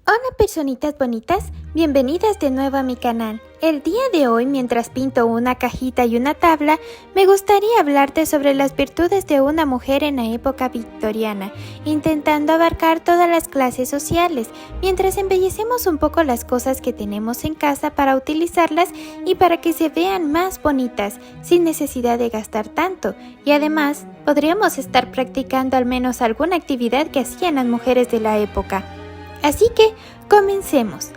Hola personitas bonitas, bienvenidas de nuevo a mi canal. El día de hoy, mientras pinto una cajita y una tabla, me gustaría hablarte sobre las virtudes de una mujer en la época victoriana, intentando abarcar todas las clases sociales, mientras embellecemos un poco las cosas que tenemos en casa para utilizarlas y para que se vean más bonitas, sin necesidad de gastar tanto. Y además, podríamos estar practicando al menos alguna actividad que hacían las mujeres de la época. Así que, comencemos.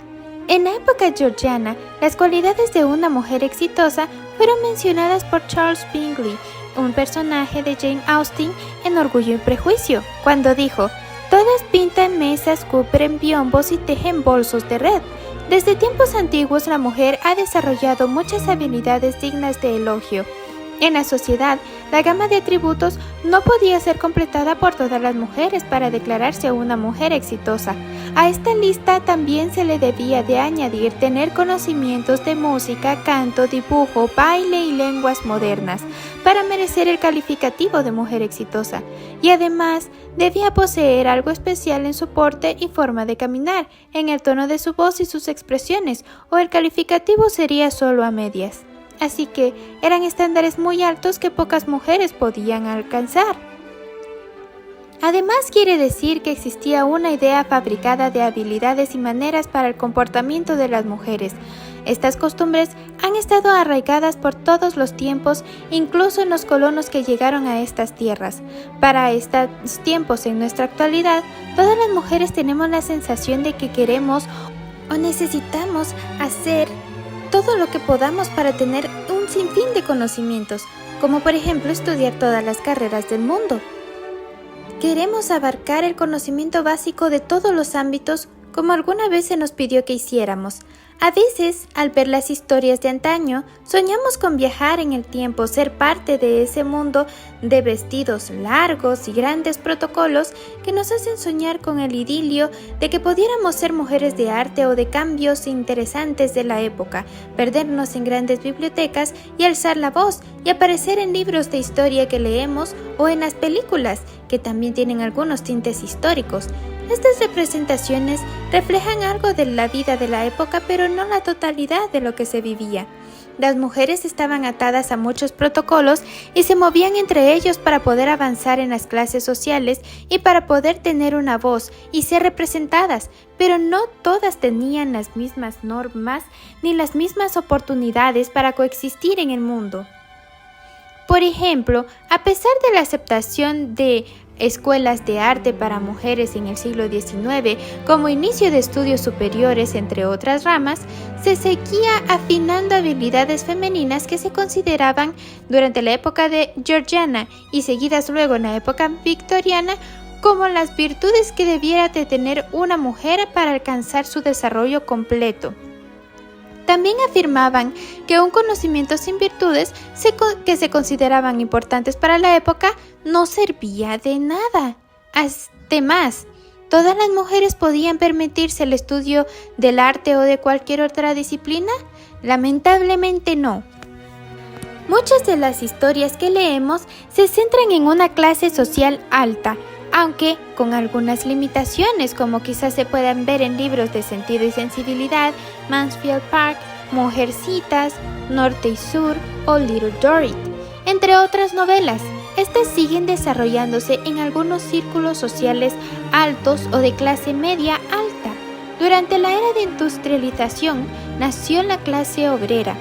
En la época georgiana, las cualidades de una mujer exitosa fueron mencionadas por Charles Bingley, un personaje de Jane Austen en Orgullo y Prejuicio, cuando dijo: "Todas pintan mesas, cubren biombos y tejen bolsos de red". Desde tiempos antiguos, la mujer ha desarrollado muchas habilidades dignas de elogio. En la sociedad, la gama de atributos no podía ser completada por todas las mujeres para declararse una mujer exitosa. A esta lista también se le debía de añadir tener conocimientos de música, canto, dibujo, baile y lenguas modernas para merecer el calificativo de mujer exitosa. Y además, debía poseer algo especial en su porte y forma de caminar, en el tono de su voz y sus expresiones, o el calificativo sería solo a medias. Así que eran estándares muy altos que pocas mujeres podían alcanzar. Además, quiere decir que existía una idea fabricada de habilidades y maneras para el comportamiento de las mujeres. Estas costumbres han estado arraigadas por todos los tiempos, incluso en los colonos que llegaron a estas tierras. Para estos tiempos en nuestra actualidad, todas las mujeres tenemos la sensación de que queremos o necesitamos hacer todo lo que podamos para tener un sinfín de conocimientos, como por ejemplo estudiar todas las carreras del mundo. Queremos abarcar el conocimiento básico de todos los ámbitos, como alguna vez se nos pidió que hiciéramos. A veces, al ver las historias de antaño, soñamos con viajar en el tiempo, ser parte de ese mundo de vestidos largos y grandes protocolos que nos hacen soñar con el idilio de que pudiéramos ser mujeres de arte o de cambios interesantes de la época, perdernos en grandes bibliotecas y alzar la voz y aparecer en libros de historia que leemos o en las películas, que también tienen algunos tintes históricos. Estas representaciones reflejan algo de la vida de la época, pero no la totalidad de lo que se vivía. Las mujeres estaban atadas a muchos protocolos y se movían entre ellos para poder avanzar en las clases sociales y para poder tener una voz y ser representadas, pero no todas tenían las mismas normas ni las mismas oportunidades para coexistir en el mundo. Por ejemplo, a pesar de la aceptación de escuelas de arte para mujeres en el siglo XIX como inicio de estudios superiores, entre otras ramas, se seguía afinando habilidades femeninas que se consideraban durante la época de georgiana y seguidas luego en la época victoriana como las virtudes que debiera de tener una mujer para alcanzar su desarrollo completo. También afirmaban que un conocimiento sin virtudes que se consideraban importantes para la época no servía de nada. Además, ¿todas las mujeres podían permitirse el estudio del arte o de cualquier otra disciplina? Lamentablemente no. Muchas de las historias que leemos se centran en una clase social alta, aunque con algunas limitaciones, como quizás se puedan ver en libros de Sentido y Sensibilidad, Mansfield Park, Mujercitas, Norte y Sur o Little Dorrit, entre otras novelas. Estas siguen desarrollándose en algunos círculos sociales altos o de clase media alta. Durante la era de industrialización nació la clase obrera.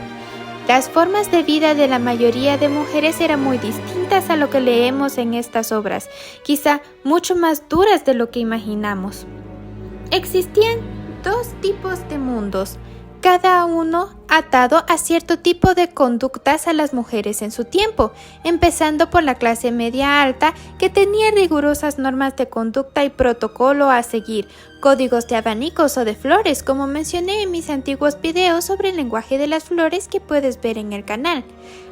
Las formas de vida de la mayoría de mujeres eran muy distintas a lo que leemos en estas obras, quizá mucho más duras de lo que imaginamos. Existían dos tipos de mundos, cada uno atado a cierto tipo de conductas a las mujeres en su tiempo, empezando por la clase media alta, que tenía rigurosas normas de conducta y protocolo a seguir, códigos de abanicos o de flores, como mencioné en mis antiguos videos sobre el lenguaje de las flores que puedes ver en el canal.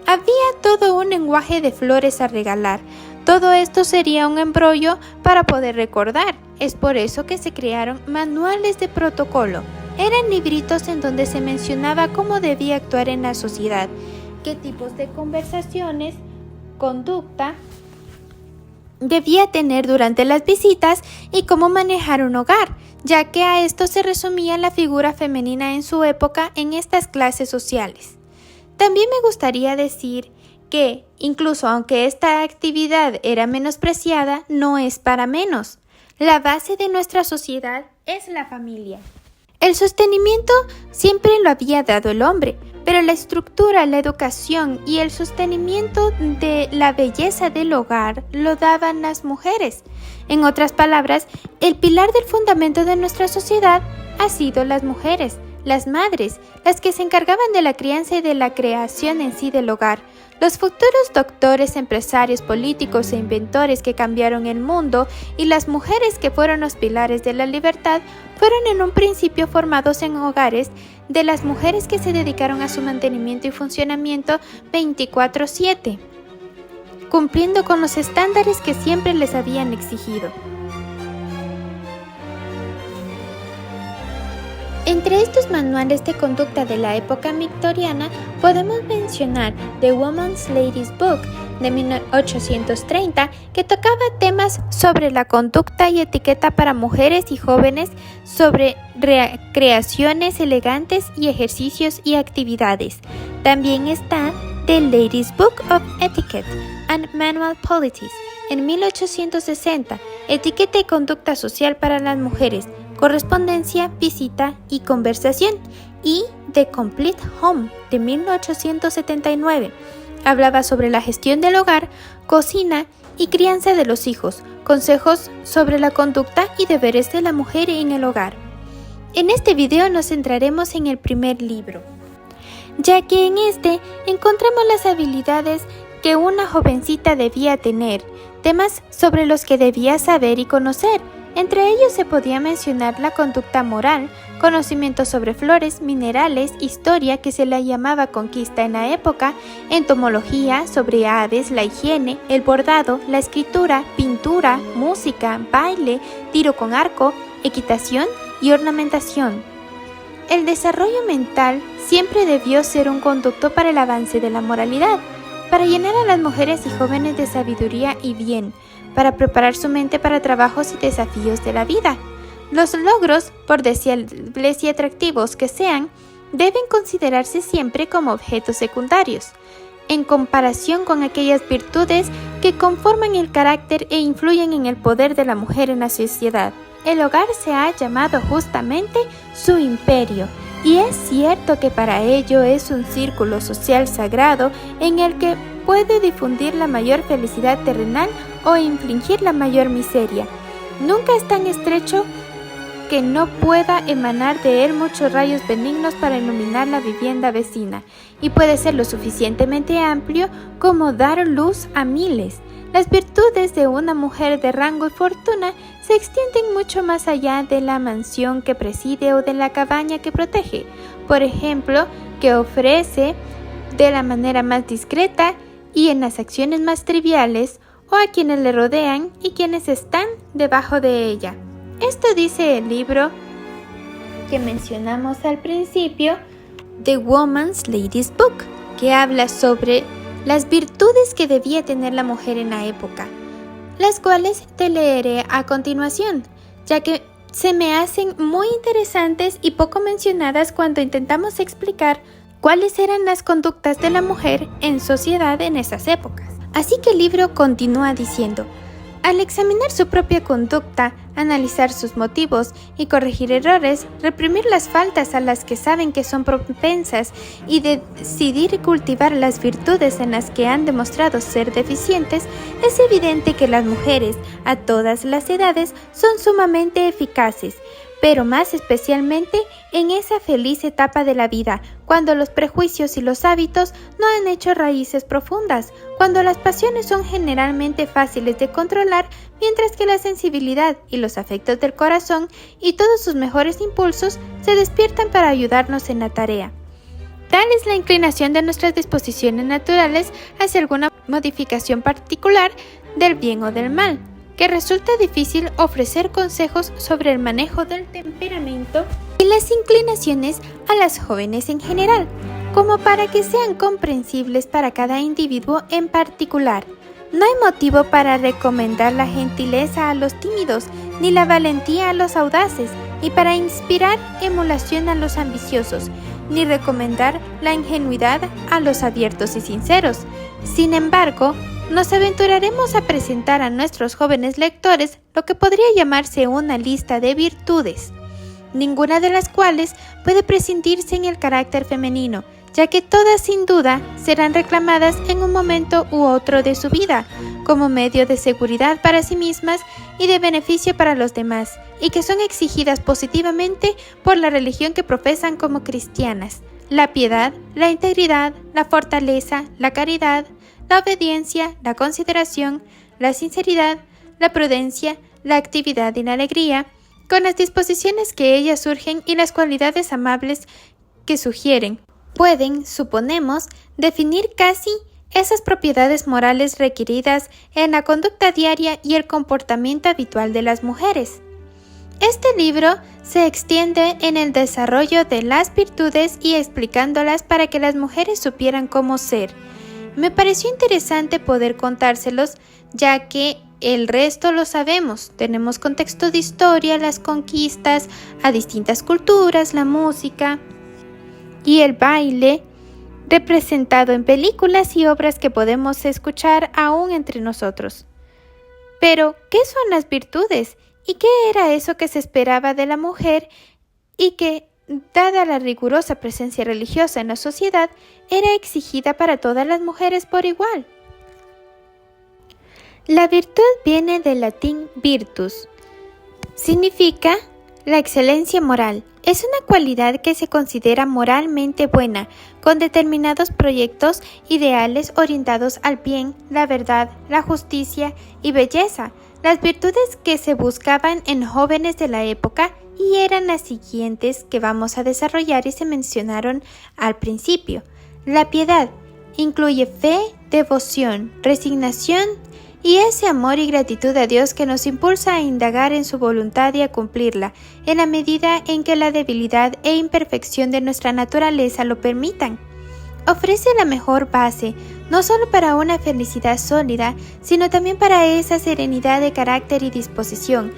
Había todo un lenguaje de flores a regalar. Todo esto sería un embrollo para poder recordar. Es por eso que se crearon manuales de protocolo. Eran libritos en donde se mencionaba cómo debía actuar en la sociedad, qué tipos de conversaciones, conducta debía tener durante las visitas y cómo manejar un hogar, ya que a esto se resumía la figura femenina en su época en estas clases sociales. También me gustaría decir que, incluso aunque esta actividad era menospreciada, no es para menos. La base de nuestra sociedad es la familia. El sostenimiento siempre lo había dado el hombre, pero la estructura, la educación y el sostenimiento de la belleza del hogar lo daban las mujeres. En otras palabras, el pilar del fundamento de nuestra sociedad ha sido las mujeres, las madres, las que se encargaban de la crianza y de la creación en sí del hogar. Los futuros doctores, empresarios, políticos e inventores que cambiaron el mundo y las mujeres que fueron los pilares de la libertad fueron en un principio formados en hogares de las mujeres que se dedicaron a su mantenimiento y funcionamiento 24/7, cumpliendo con los estándares que siempre les habían exigido. Entre estos manuales de conducta de la época victoriana podemos mencionar The Woman's Ladies Book de 1830, que tocaba temas sobre la conducta y etiqueta para mujeres y jóvenes, sobre recreaciones elegantes y ejercicios y actividades. También está The Ladies Book of Etiquette and Manual Polities en 1860, etiqueta y conducta social para las mujeres, correspondencia, visita y conversación, y The Complete Home de 1879. Hablaba sobre la gestión del hogar, cocina y crianza de los hijos, consejos sobre la conducta y deberes de la mujer en el hogar. En este video nos centraremos en el primer libro, ya que en este encontramos las habilidades que una jovencita debía tener, temas sobre los que debía saber y conocer. Entre ellos se podía mencionar la conducta moral, conocimiento sobre flores, minerales, historia que se la llamaba conquista en la época, entomología, sobre aves, la higiene, el bordado, la escritura, pintura, música, baile, tiro con arco, equitación y ornamentación. El desarrollo mental siempre debió ser un conducto para el avance de la moralidad, para llenar a las mujeres y jóvenes de sabiduría y bien, para preparar su mente para trabajos y desafíos de la vida. Los logros, por deseables y atractivos que sean, deben considerarse siempre como objetos secundarios, en comparación con aquellas virtudes que conforman el carácter e influyen en el poder de la mujer en la sociedad. El hogar se ha llamado justamente su imperio, y es cierto que para ello es un círculo social sagrado en el que puede difundir la mayor felicidad terrenal o infligir la mayor miseria. Nunca es tan estrecho que no pueda emanar de él muchos rayos benignos para iluminar la vivienda vecina, y puede ser lo suficientemente amplio como dar luz a miles. Las virtudes de una mujer de rango y fortuna se extienden mucho más allá de la mansión que preside o de la cabaña que protege, por ejemplo, que ofrece de la manera más discreta y en las acciones más triviales, o a quienes le rodean y quienes están debajo de ella. Esto dice el libro que mencionamos al principio, The Woman's Ladies Book, que habla sobre las virtudes que debía tener la mujer en la época, las cuales te leeré a continuación, ya que se me hacen muy interesantes y poco mencionadas cuando intentamos explicar cuáles eran las conductas de la mujer en sociedad en esas épocas. Así que el libro continúa diciendo: al examinar su propia conducta, analizar sus motivos y corregir errores, reprimir las faltas a las que saben que son propensas y decidir cultivar las virtudes en las que han demostrado ser deficientes, es evidente que las mujeres, a todas las edades, son sumamente eficaces, pero más especialmente en esa feliz etapa de la vida, cuando los prejuicios y los hábitos no han hecho raíces profundas, cuando las pasiones son generalmente fáciles de controlar, mientras que la sensibilidad y los afectos del corazón y todos sus mejores impulsos se despiertan para ayudarnos en la tarea. Tal es la inclinación de nuestras disposiciones naturales hacia alguna modificación particular del bien o del mal, que resulta difícil ofrecer consejos sobre el manejo del temperamento y las inclinaciones a las jóvenes en general, como para que sean comprensibles para cada individuo en particular. No hay motivo para recomendar la gentileza a los tímidos, ni la valentía a los audaces, ni para inspirar emulación a los ambiciosos, ni recomendar la ingenuidad a los abiertos y sinceros. Sin embargo, nos aventuraremos a presentar a nuestros jóvenes lectores lo que podría llamarse una lista de virtudes, ninguna de las cuales puede prescindirse en el carácter femenino, ya que todas sin duda serán reclamadas en un momento u otro de su vida, como medio de seguridad para sí mismas y de beneficio para los demás, y que son exigidas positivamente por la religión que profesan como cristianas: la piedad, la integridad, la fortaleza, la caridad, la obediencia, la consideración, la sinceridad, la prudencia, la actividad y la alegría, con las disposiciones que ellas surgen y las cualidades amables que sugieren. Pueden, suponemos, definir casi esas propiedades morales requeridas en la conducta diaria y el comportamiento habitual de las mujeres. Este libro se extiende en el desarrollo de las virtudes y explicándolas para que las mujeres supieran cómo ser. Me pareció interesante poder contárselos, ya que el resto lo sabemos. Tenemos contexto de historia, las conquistas a distintas culturas, la música y el baile representado en películas y obras que podemos escuchar aún entre nosotros. Pero, ¿qué son las virtudes? ¿Y qué era eso que se esperaba de la mujer y que, dada la rigurosa presencia religiosa en la sociedad, era exigida para todas las mujeres por igual? La virtud viene del latín virtus. Significa la excelencia moral. Es una cualidad que se considera moralmente buena, con determinados proyectos ideales orientados al bien, la verdad, la justicia y belleza. Las virtudes que se buscaban en jóvenes de la época y eran las siguientes que vamos a desarrollar y se mencionaron al principio. La piedad incluye fe, devoción, resignación y ese amor y gratitud a Dios que nos impulsa a indagar en su voluntad y a cumplirla, en la medida en que la debilidad e imperfección de nuestra naturaleza lo permitan. Ofrece la mejor base, no solo para una felicidad sólida, sino también para esa serenidad de carácter y disposición,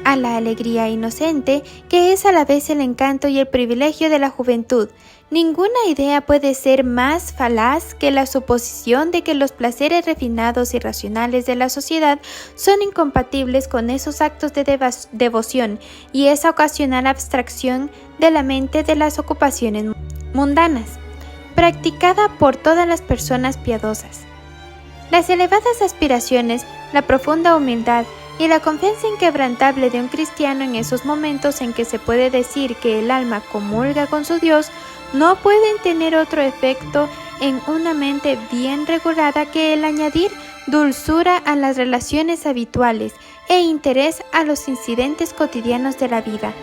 a la alegría inocente, que es a la vez el encanto y el privilegio de la juventud. Ninguna idea puede ser más falaz que la suposición de que los placeres refinados y racionales de la sociedad son incompatibles con esos actos de devoción y esa ocasional abstracción de la mente de las ocupaciones mundanas, practicada por todas las personas piadosas. Las elevadas aspiraciones, la profunda humildad y la confianza inquebrantable de un cristiano en esos momentos en que se puede decir que el alma comulga con su Dios, no pueden tener otro efecto en una mente bien regulada que el añadir dulzura a las relaciones habituales e interés a los incidentes cotidianos de la vida.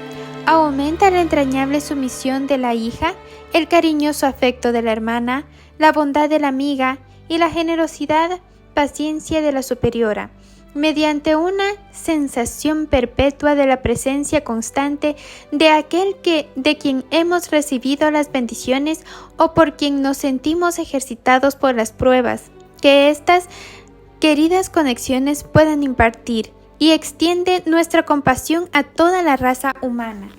Aumenta la entrañable sumisión de la hija, el cariñoso afecto de la hermana, la bondad de la amiga y la generosidad, paciencia de la superiora, mediante una sensación perpetua de la presencia constante de aquel de quien hemos recibido las bendiciones o por quien nos sentimos ejercitados por las pruebas, que estas queridas conexiones puedan impartir, y extiende nuestra compasión a toda la raza humana.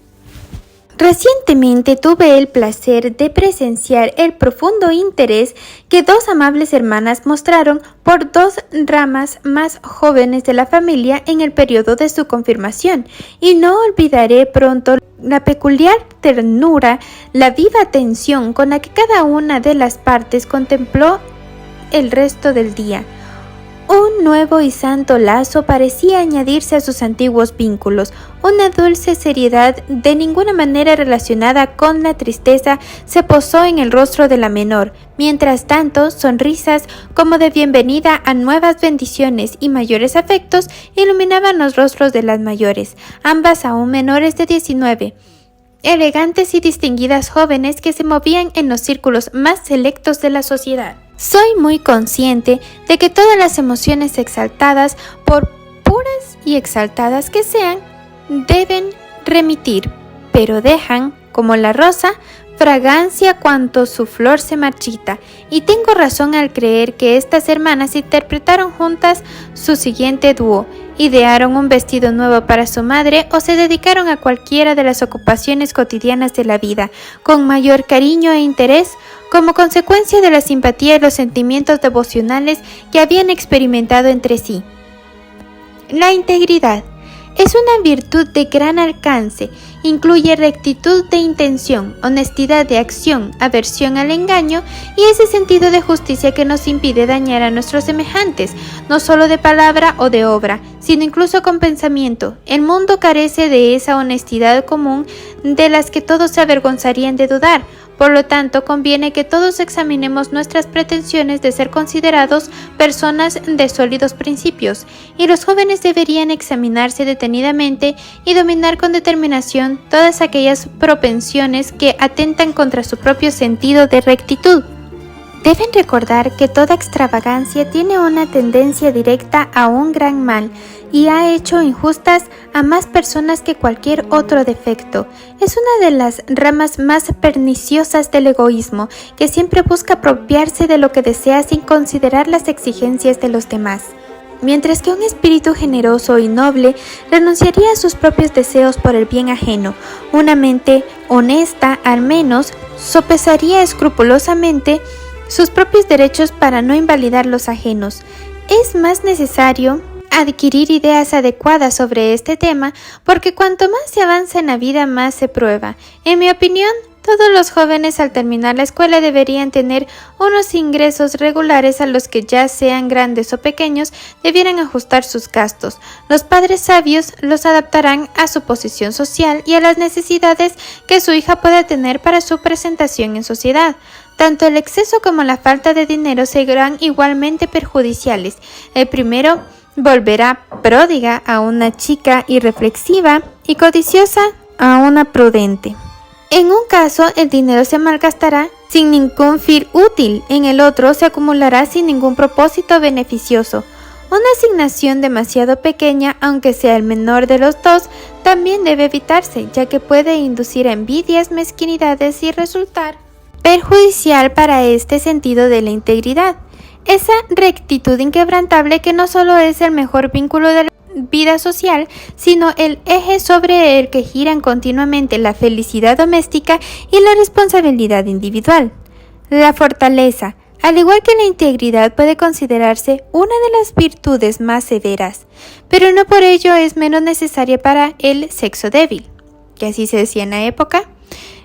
Recientemente tuve el placer de presenciar el profundo interés que dos amables hermanas mostraron por dos ramas más jóvenes de la familia en el periodo de su confirmación, y no olvidaré pronto la peculiar ternura, la viva atención con la que cada una de las partes contempló el resto del día. Un nuevo y santo lazo parecía añadirse a sus antiguos vínculos. Una dulce seriedad, de ninguna manera relacionada con la tristeza, se posó en el rostro de la menor. Mientras tanto, sonrisas como de bienvenida a nuevas bendiciones y mayores afectos iluminaban los rostros de las mayores, ambas aún menores de 19. Elegantes y distinguidas jóvenes que se movían en los círculos más selectos de la sociedad. Soy muy consciente de que todas las emociones exaltadas, por puras y exaltadas que sean, deben remitir, pero dejan, como la rosa, fragancia cuanto su flor se marchita, y tengo razón al creer que estas hermanas interpretaron juntas su siguiente dúo, idearon un vestido nuevo para su madre o se dedicaron a cualquiera de las ocupaciones cotidianas de la vida, con mayor cariño e interés, como consecuencia de la simpatía y los sentimientos devocionales que habían experimentado entre sí. La integridad es una virtud de gran alcance, incluye rectitud de intención, honestidad de acción, aversión al engaño y ese sentido de justicia que nos impide dañar a nuestros semejantes, no solo de palabra o de obra, sino incluso con pensamiento. El mundo carece de esa honestidad común de las que todos se avergonzarían de dudar. Por lo tanto, conviene que todos examinemos nuestras pretensiones de ser considerados personas de sólidos principios, y los jóvenes deberían examinarse detenidamente y dominar con determinación todas aquellas propensiones que atentan contra su propio sentido de rectitud. Deben recordar que toda extravagancia tiene una tendencia directa a un gran mal y ha hecho injustas a más personas que cualquier otro defecto. Es una de las ramas más perniciosas del egoísmo, que siempre busca apropiarse de lo que desea sin considerar las exigencias de los demás. Mientras que un espíritu generoso y noble renunciaría a sus propios deseos por el bien ajeno, una mente honesta al menos sopesaría escrupulosamente sus propios derechos para no invalidar los ajenos. Es más necesario adquirir ideas adecuadas sobre este tema, porque cuanto más se avanza en la vida, más se prueba. En mi opinión, todos los jóvenes al terminar la escuela deberían tener unos ingresos regulares a los que, ya sean grandes o pequeños, debieran ajustar sus gastos. Los padres sabios los adaptarán a su posición social y a las necesidades que su hija pueda tener para su presentación en sociedad. Tanto el exceso como la falta de dinero serán igualmente perjudiciales. El primero volverá pródiga a una chica irreflexiva y codiciosa a una prudente. En un caso, el dinero se malgastará sin ningún fin útil, en el otro se acumulará sin ningún propósito beneficioso. Una asignación demasiado pequeña, aunque sea el menor de los dos, también debe evitarse, ya que puede inducir a envidias, mezquinidades y resultar perjudicial para este sentido de la integridad. Esa rectitud inquebrantable que no solo es el mejor vínculo de la vida social, sino el eje sobre el que giran continuamente la felicidad doméstica y la responsabilidad individual. La fortaleza, al igual que la integridad, puede considerarse una de las virtudes más severas, pero no por ello es menos necesaria para el sexo débil, que así se decía en la época,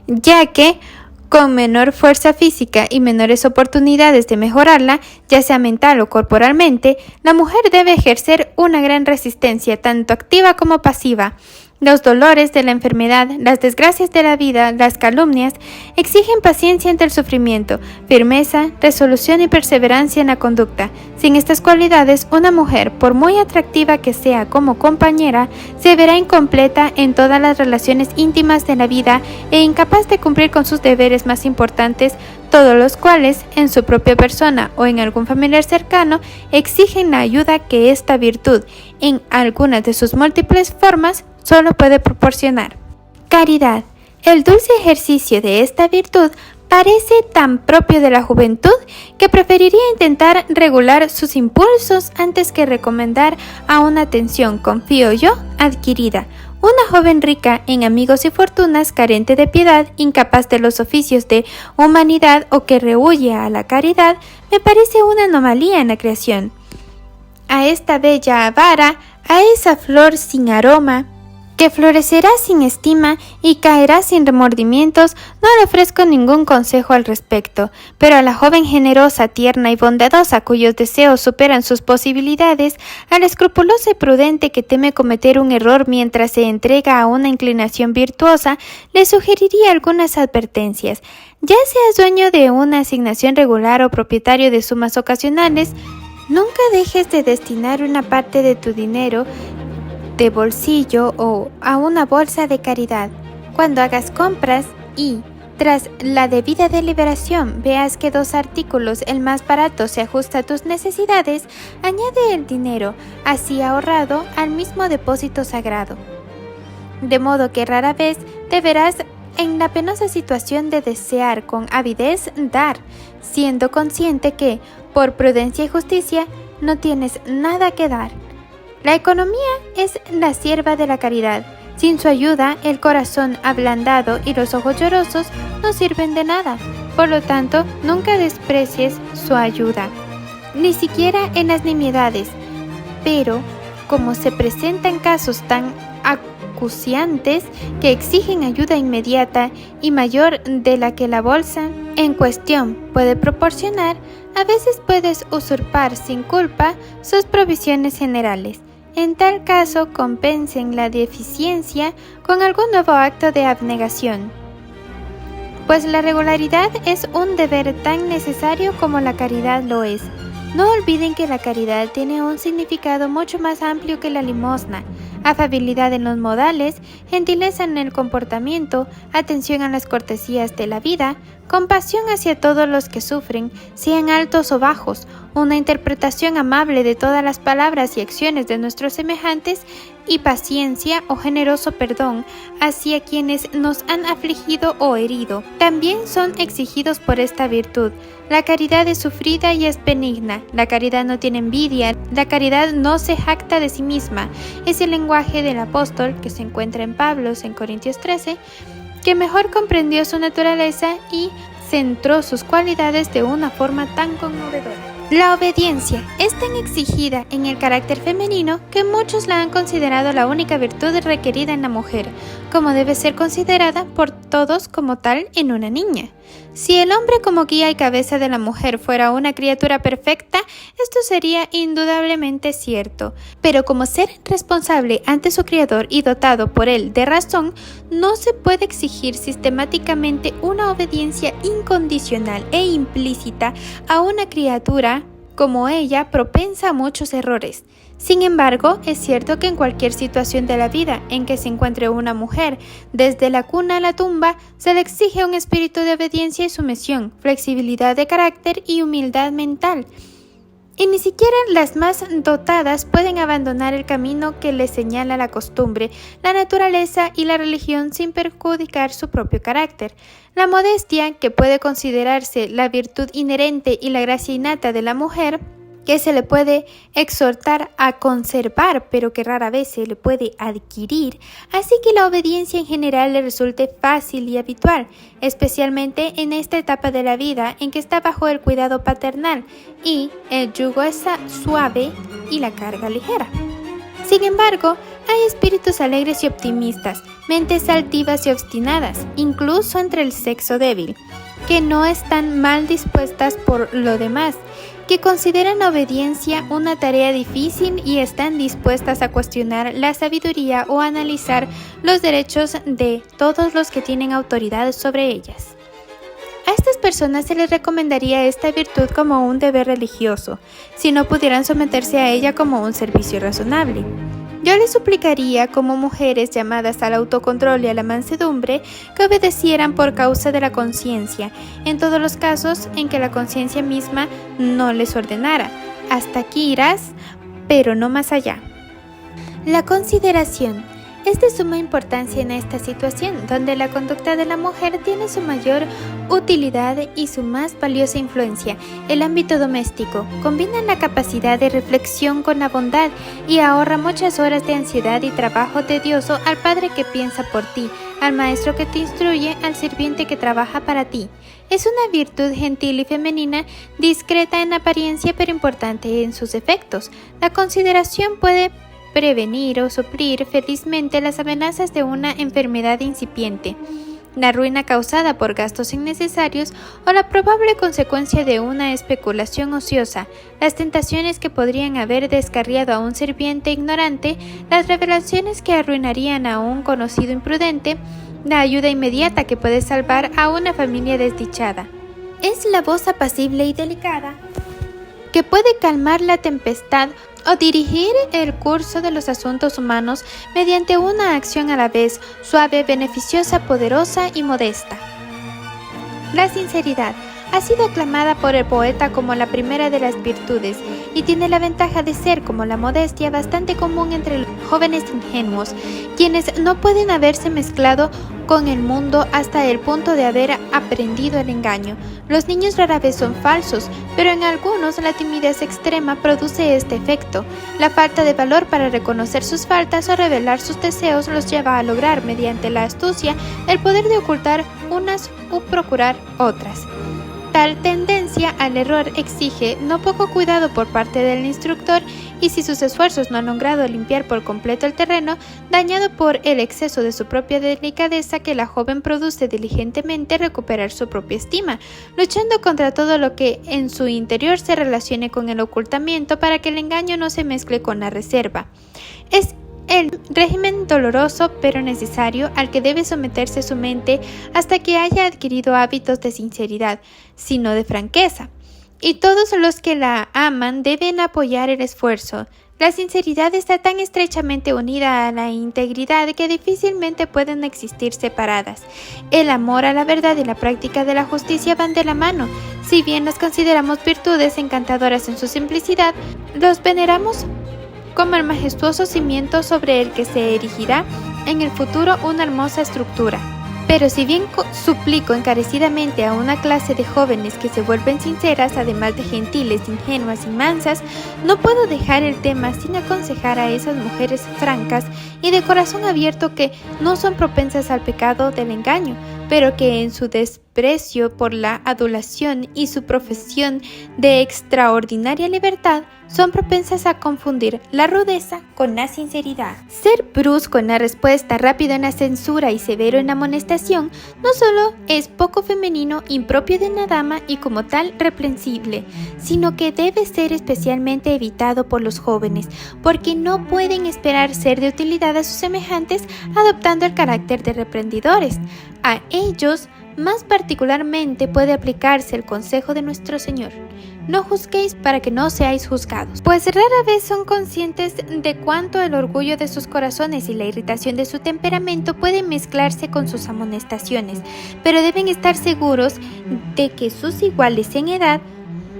ya que con menor fuerza física y menores oportunidades de mejorarla, ya sea mental o corporalmente, la mujer debe ejercer una gran resistencia, tanto activa como pasiva. Los dolores de la enfermedad, las desgracias de la vida, las calumnias, exigen paciencia ante el sufrimiento, firmeza, resolución y perseverancia en la conducta. Sin estas cualidades, una mujer, por muy atractiva que sea como compañera, se verá incompleta en todas las relaciones íntimas de la vida e incapaz de cumplir con sus deberes más importantes, todos los cuales, en su propia persona o en algún familiar cercano, exigen la ayuda que esta virtud, en algunas de sus múltiples formas, solo puede proporcionar. Caridad. El dulce ejercicio de esta virtud parece tan propio de la juventud que preferiría intentar regular sus impulsos antes que recomendar a una atención, confío yo, adquirida. Una joven rica en amigos y fortunas, carente de piedad, incapaz de los oficios de humanidad o que rehúye a la caridad, me parece una anomalía en la creación. A esta bella avara, a esa flor sin aroma, que florecerá sin estima y caerá sin remordimientos, no le ofrezco ningún consejo al respecto, pero a la joven generosa, tierna y bondadosa cuyos deseos superan sus posibilidades, al escrupuloso y prudente que teme cometer un error mientras se entrega a una inclinación virtuosa, le sugeriría algunas advertencias. Ya seas dueño de una asignación regular o propietario de sumas ocasionales, nunca dejes de destinar una parte de tu dinero de bolsillo o a una bolsa de caridad. Cuando hagas compras y, tras la debida deliberación, veas que 2 artículos, el más barato, se ajusta a tus necesidades, añade el dinero, así ahorrado, al mismo depósito sagrado. De modo que rara vez deberás en la penosa situación de desear con avidez dar, siendo consciente que, por prudencia y justicia, no tienes nada que dar. La economía es la sierva de la caridad. Sin su ayuda, el corazón ablandado y los ojos llorosos no sirven de nada. Por lo tanto, nunca desprecies su ayuda, ni siquiera en las nimiedades. Pero, como se presentan casos tan acuciantes que exigen ayuda inmediata y mayor de la que la bolsa en cuestión puede proporcionar, a veces puedes usurpar sin culpa sus provisiones generales. En tal caso, compensen la deficiencia con algún nuevo acto de abnegación, pues la regularidad es un deber tan necesario como la caridad lo es. No olviden que la caridad tiene un significado mucho más amplio que la limosna: afabilidad en los modales, gentileza en el comportamiento, atención a las cortesías de la vida, compasión hacia todos los que sufren, sean altos o bajos, una interpretación amable de todas las palabras y acciones de nuestros semejantes, y paciencia o generoso perdón hacia quienes nos han afligido o herido. También son exigidos por esta virtud. La caridad es sufrida y es benigna. La caridad no tiene envidia. La caridad no se jacta de sí misma. Es el lenguaje del apóstol que se encuentra en Pablo, en Corintios 13, que mejor comprendió su naturaleza y centró sus cualidades de una forma tan conmovedora. La obediencia es tan exigida en el carácter femenino que muchos la han considerado la única virtud requerida en la mujer, como debe ser considerada por todos como tal en una niña. Si el hombre como guía y cabeza de la mujer fuera una criatura perfecta, esto sería indudablemente cierto, pero como ser responsable ante su Creador y dotado por él de razón, no se puede exigir sistemáticamente una obediencia incondicional e implícita a una criatura como ella, propensa a muchos errores. Sin embargo, es cierto que en cualquier situación de la vida en que se encuentre una mujer, desde la cuna a la tumba, se le exige un espíritu de obediencia y sumisión, flexibilidad de carácter y humildad mental. Y ni siquiera las más dotadas pueden abandonar el camino que les señala la costumbre, la naturaleza y la religión sin perjudicar su propio carácter. La modestia, que puede considerarse la virtud inherente y la gracia innata de la mujer, que se le puede exhortar a conservar, pero que rara vez se le puede adquirir, así que la obediencia en general le resulte fácil y habitual, especialmente en esta etapa de la vida en que está bajo el cuidado paternal y el yugo es suave y la carga ligera. Sin embargo, hay espíritus alegres y optimistas, mentes altivas y obstinadas, incluso entre el sexo débil, que no están mal dispuestas por lo demás, que consideran la obediencia una tarea difícil y están dispuestas a cuestionar la sabiduría o analizar los derechos de todos los que tienen autoridad sobre ellas. A estas personas se les recomendaría esta virtud como un deber religioso, si no pudieran someterse a ella como un servicio razonable. Yo les suplicaría, como mujeres llamadas al autocontrol y a la mansedumbre, que obedecieran por causa de la conciencia, en todos los casos en que la conciencia misma no les ordenara. Hasta aquí irás, pero no más allá. La consideración es de suma importancia en esta situación, donde la conducta de la mujer tiene su mayor utilidad y su más valiosa influencia. El ámbito doméstico combina la capacidad de reflexión con la bondad y ahorra muchas horas de ansiedad y trabajo tedioso al padre que piensa por ti, al maestro que te instruye, al sirviente que trabaja para ti. Es una virtud gentil y femenina, discreta en apariencia pero importante en sus efectos. La consideración puede prevenir o suplir felizmente las amenazas de una enfermedad incipiente, la ruina causada por gastos innecesarios o la probable consecuencia de una especulación ociosa, las tentaciones que podrían haber descarriado a un sirviente ignorante, las revelaciones que arruinarían a un conocido imprudente, la ayuda inmediata que puede salvar a una familia desdichada. Es la voz apacible y delicada que puede calmar la tempestad o dirigir el curso de los asuntos humanos mediante una acción a la vez suave, beneficiosa, poderosa y modesta. La sinceridad. Ha sido aclamada por el poeta como la primera de las virtudes y tiene la ventaja de ser, como la modestia, bastante común entre los jóvenes ingenuos, quienes no pueden haberse mezclado con el mundo hasta el punto de haber aprendido el engaño. Los niños rara vez son falsos, pero en algunos la timidez extrema produce este efecto. La falta de valor para reconocer sus faltas o revelar sus deseos los lleva a lograr, mediante la astucia, el poder de ocultar unas u procurar otras. Tal tendencia al error exige no poco cuidado por parte del instructor, y si sus esfuerzos no han logrado limpiar por completo el terreno, dañado por el exceso de su propia delicadeza que la joven produce diligentemente recuperar su propia estima, luchando contra todo lo que en su interior se relacione con el ocultamiento para que el engaño no se mezcle con la reserva. Es el régimen doloroso pero necesario al que debe someterse su mente hasta que haya adquirido hábitos de sinceridad, sino de franqueza. Y todos los que la aman deben apoyar el esfuerzo. La sinceridad está tan estrechamente unida a la integridad que difícilmente pueden existir separadas. El amor a la verdad y la práctica de la justicia van de la mano. Si bien las consideramos virtudes encantadoras en su simplicidad, los veneramos como el majestuoso cimiento sobre el que se erigirá en el futuro una hermosa estructura. Pero si bien suplico encarecidamente a una clase de jóvenes que se vuelven sinceras, además de gentiles, ingenuas y mansas, no puedo dejar el tema sin aconsejar a esas mujeres francas y de corazón abierto que no son propensas al pecado del engaño, pero que en su desprecio por la adulación y su profesión de extraordinaria libertad son propensas a confundir la rudeza con la sinceridad. Ser brusco en la respuesta, rápido en la censura y severo en la amonestación no solo es poco femenino, impropio de una dama y como tal reprensible, sino que debe ser especialmente evitado por los jóvenes, porque no pueden esperar ser de utilidad a sus semejantes adoptando el carácter de reprendidores. A ellos más particularmente puede aplicarse el consejo de nuestro Señor: no juzguéis para que no seáis juzgados, pues rara vez son conscientes de cuánto el orgullo de sus corazones y la irritación de su temperamento pueden mezclarse con sus amonestaciones, pero deben estar seguros de que sus iguales en edad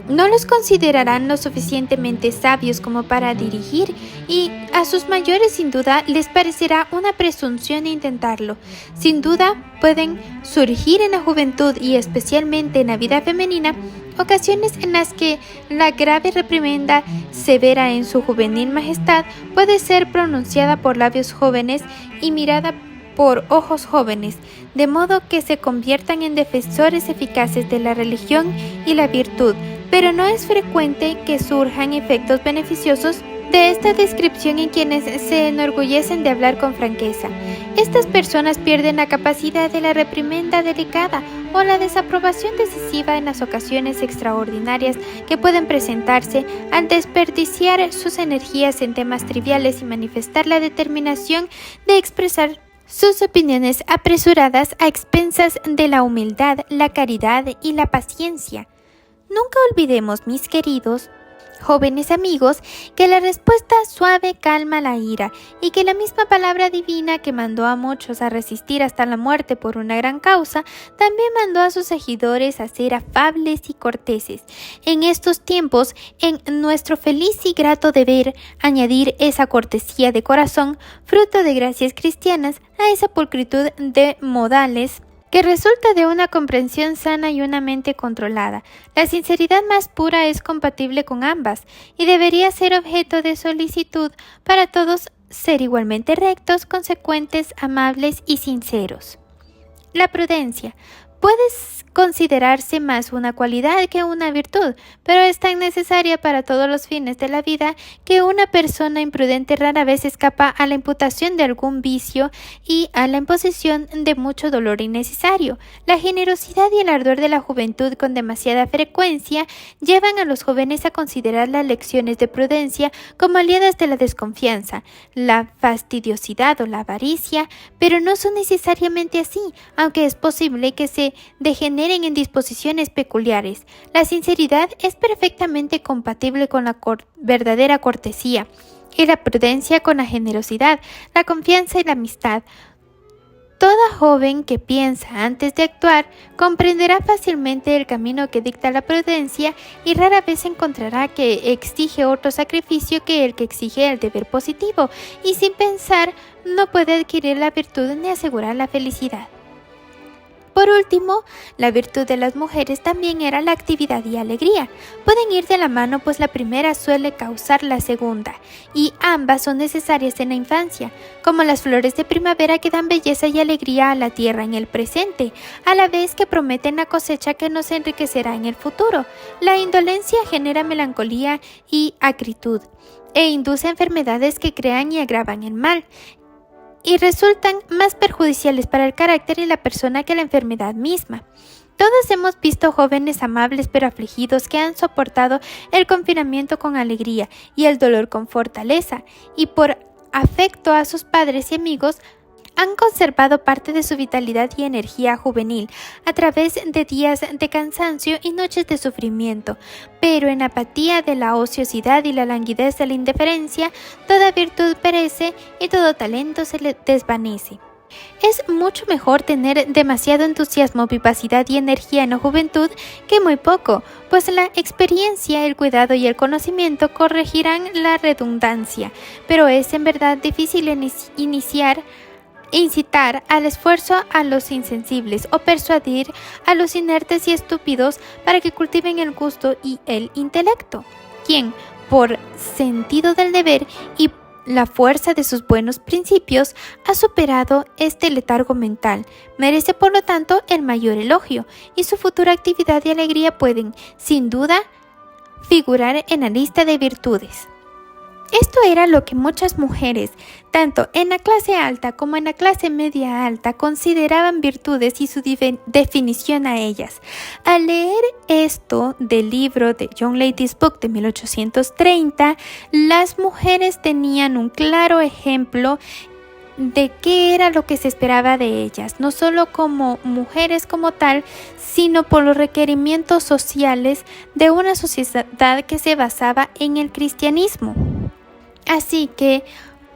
no los considerarán lo suficientemente sabios como para dirigir, y a sus mayores sin duda les parecerá una presunción intentarlo. Sin duda pueden surgir en la juventud y especialmente en la vida femenina ocasiones en las que la grave reprimenda severa en su juvenil majestad puede ser pronunciada por labios jóvenes y mirada por ojos jóvenes, de modo que se conviertan en defensores eficaces de la religión y la virtud, pero no es frecuente que surjan efectos beneficiosos de esta descripción en quienes se enorgullecen de hablar con franqueza. Estas personas pierden la capacidad de la reprimenda delicada o la desaprobación decisiva en las ocasiones extraordinarias que pueden presentarse al desperdiciar sus energías en temas triviales y manifestar la determinación de expresar sus opiniones apresuradas a expensas de la humildad, la caridad y la paciencia. Nunca olvidemos, mis queridos jóvenes amigos, que la respuesta suave calma la ira y que la misma palabra divina que mandó a muchos a resistir hasta la muerte por una gran causa, también mandó a sus seguidores a ser afables y corteses. En estos tiempos, en nuestro feliz y grato deber añadir esa cortesía de corazón, fruto de gracias cristianas, a esa pulcritud de modales que resulta de una comprensión sana y una mente controlada. La sinceridad más pura es compatible con ambas y debería ser objeto de solicitud para todos, ser igualmente rectos, consecuentes, amables y sinceros. La prudencia puede considerarse más una cualidad que una virtud, pero es tan necesaria para todos los fines de la vida que una persona imprudente rara vez escapa a la imputación de algún vicio y a la imposición de mucho dolor innecesario. La generosidad y el ardor de la juventud con demasiada frecuencia llevan a los jóvenes a considerar las lecciones de prudencia como aliadas de la desconfianza, la fastidiosidad o la avaricia, pero no son necesariamente así, aunque es posible que se degeneren en disposiciones peculiares. La sinceridad es perfectamente compatible con la verdadera cortesía, y la prudencia con la generosidad, la confianza y la amistad. Toda joven que piensa antes de actuar comprenderá fácilmente el camino que dicta la prudencia y rara vez encontrará que exige otro sacrificio que el que exige el deber positivo, y sin pensar no puede adquirir la virtud ni asegurar la felicidad. Por último, la virtud de las mujeres también era la actividad y alegría. Pueden ir de la mano, pues la primera suele causar la segunda, y ambas son necesarias en la infancia, como las flores de primavera que dan belleza y alegría a la tierra en el presente, a la vez que prometen la cosecha que nos enriquecerá en el futuro. La indolencia genera melancolía y acritud, e induce enfermedades que crean y agravan el mal, y resultan más perjudiciales para el carácter y la persona que la enfermedad misma. Todos hemos visto jóvenes amables pero afligidos que han soportado el confinamiento con alegría y el dolor con fortaleza, y por afecto a sus padres y amigos han conservado parte de su vitalidad y energía juvenil a través de días de cansancio y noches de sufrimiento, pero en apatía de la ociosidad y la languidez de la indiferencia, toda virtud perece y todo talento se le desvanece. Es mucho mejor tener demasiado entusiasmo, vivacidad y energía en la juventud que muy poco, pues la experiencia, el cuidado y el conocimiento corregirán la redundancia, pero es en verdad difícil incitar al esfuerzo a los insensibles o persuadir a los inertes y estúpidos para que cultiven el gusto y el intelecto. Quien, por sentido del deber y la fuerza de sus buenos principios, ha superado este letargo mental, merece por lo tanto el mayor elogio, y su futura actividad y alegría pueden, sin duda, figurar en la lista de virtudes. Esto era lo que muchas mujeres, tanto en la clase alta como en la clase media alta, consideraban virtudes y su definición a ellas. Al leer esto del libro de Young Lady's Book de 1830, las mujeres tenían un claro ejemplo de qué era lo que se esperaba de ellas, no solo como mujeres como tal, sino por los requerimientos sociales de una sociedad que se basaba en el cristianismo. Así que,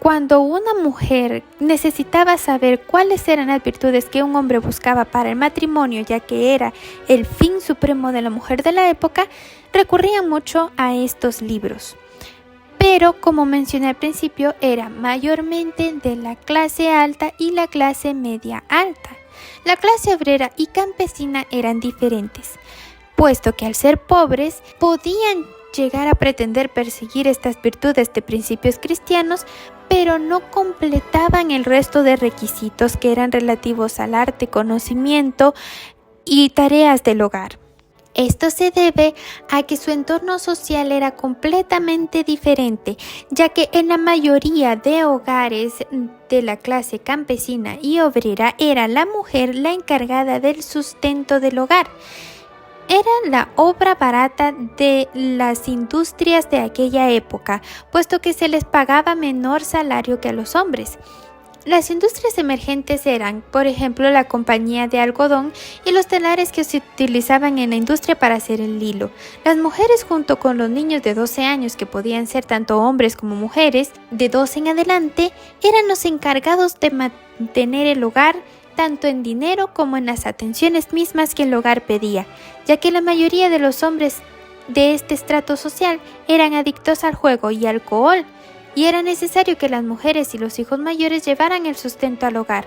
cuando una mujer necesitaba saber cuáles eran las virtudes que un hombre buscaba para el matrimonio, ya que era el fin supremo de la mujer de la época, recurría mucho a estos libros. Pero, como mencioné al principio, era mayormente de la clase alta y la clase media alta. La clase obrera y campesina eran diferentes, puesto que al ser pobres podían llegar a pretender perseguir estas virtudes de principios cristianos, pero no completaban el resto de requisitos que eran relativos al arte, conocimiento y tareas del hogar. Esto se debe a que su entorno social era completamente diferente, ya que en la mayoría de hogares de la clase campesina y obrera era la mujer la encargada del sustento del hogar. Era la obra barata de las industrias de aquella época, puesto que se les pagaba menor salario que a los hombres. Las industrias emergentes eran, por ejemplo, la compañía de algodón y los telares que se utilizaban en la industria para hacer el hilo. Las mujeres, junto con los niños de 12 años, que podían ser tanto hombres como mujeres, de 12 en adelante, eran los encargados de mantener el hogar, tanto en dinero como en las atenciones mismas que el hogar pedía, ya que la mayoría de los hombres de este estrato social eran adictos al juego y alcohol, y era necesario que las mujeres y los hijos mayores llevaran el sustento al hogar.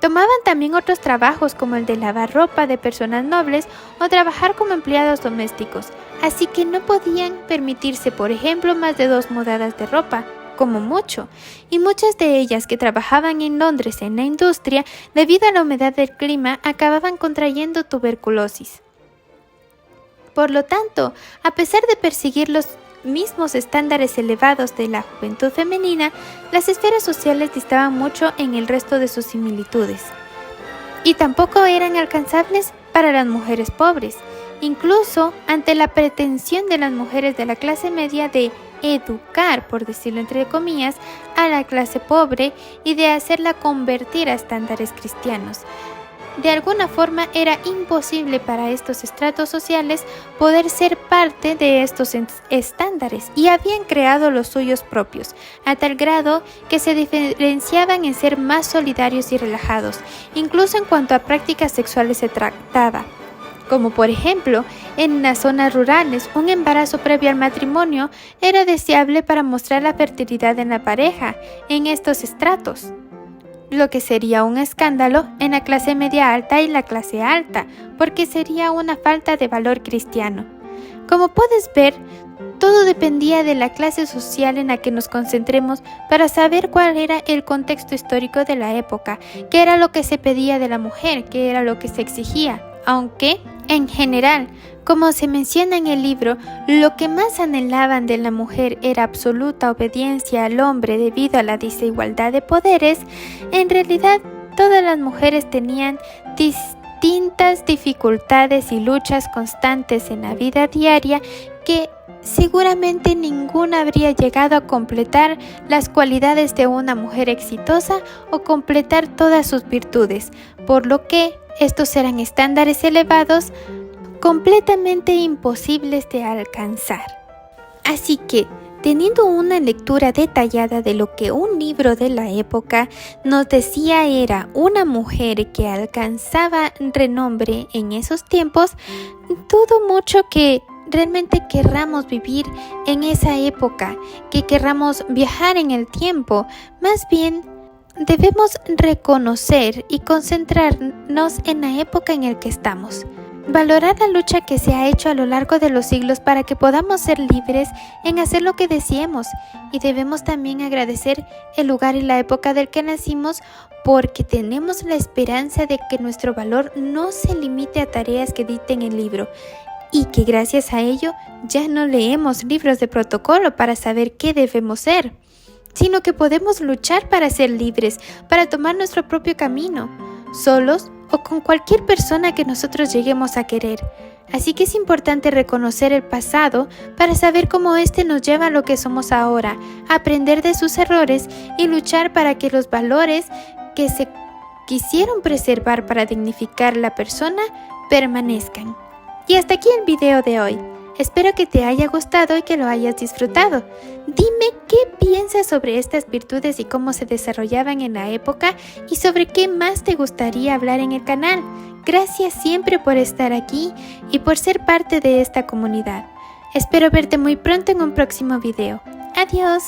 Tomaban también otros trabajos como el de lavar ropa de personas nobles o trabajar como empleados domésticos, así que no podían permitirse, por ejemplo, más de 2 mudadas de ropa, como mucho, y muchas de ellas que trabajaban en Londres en la industria, debido a la humedad del clima, acababan contrayendo tuberculosis. Por lo tanto, a pesar de perseguir los mismos estándares elevados de la juventud femenina, las esferas sociales distaban mucho en el resto de sus similitudes, y tampoco eran alcanzables para las mujeres pobres, incluso ante la pretensión de las mujeres de la clase media de educar, por decirlo entre comillas, a la clase pobre y de hacerla convertir a estándares cristianos. De alguna forma era imposible para estos estratos sociales poder ser parte de estos estándares y habían creado los suyos propios, a tal grado que se diferenciaban en ser más solidarios y relajados, incluso en cuanto a prácticas sexuales se trataba. Como por ejemplo, en las zonas rurales, un embarazo previo al matrimonio era deseable para mostrar la fertilidad en la pareja en estos estratos, lo que sería un escándalo en la clase media alta y la clase alta, porque sería una falta de valor cristiano. Como puedes ver, todo dependía de la clase social en la que nos concentremos para saber cuál era el contexto histórico de la época, qué era lo que se pedía de la mujer, qué era lo que se exigía, aunque, en general, como se menciona en el libro, lo que más anhelaban de la mujer era absoluta obediencia al hombre debido a la desigualdad de poderes. En realidad, todas las mujeres tenían distintas dificultades y luchas constantes en la vida diaria que seguramente ninguna habría llegado a completar las cualidades de una mujer exitosa o completar todas sus virtudes, por lo que estos eran estándares elevados completamente imposibles de alcanzar. Así que, teniendo una lectura detallada de lo que un libro de la época nos decía era una mujer que alcanzaba renombre en esos tiempos, dudo mucho que realmente querramos vivir en esa época, que querramos viajar en el tiempo. Más bien, debemos reconocer y concentrarnos en la época en la que estamos. Valorar la lucha que se ha hecho a lo largo de los siglos para que podamos ser libres en hacer lo que deseemos, y debemos también agradecer el lugar y la época del que nacimos, porque tenemos la esperanza de que nuestro valor no se limite a tareas que dicten el libro, y que gracias a ello ya no leemos libros de protocolo para saber qué debemos ser, sino que podemos luchar para ser libres, para tomar nuestro propio camino, solos o con cualquier persona que nosotros lleguemos a querer. Así que es importante reconocer el pasado para saber cómo este nos lleva a lo que somos ahora, aprender de sus errores y luchar para que los valores que se quisieron preservar para dignificar la persona permanezcan. Y hasta aquí el video de hoy. Espero que te haya gustado y que lo hayas disfrutado. Dime qué piensas sobre estas virtudes y cómo se desarrollaban en la época, y sobre qué más te gustaría hablar en el canal. Gracias siempre por estar aquí y por ser parte de esta comunidad. Espero verte muy pronto en un próximo video. Adiós.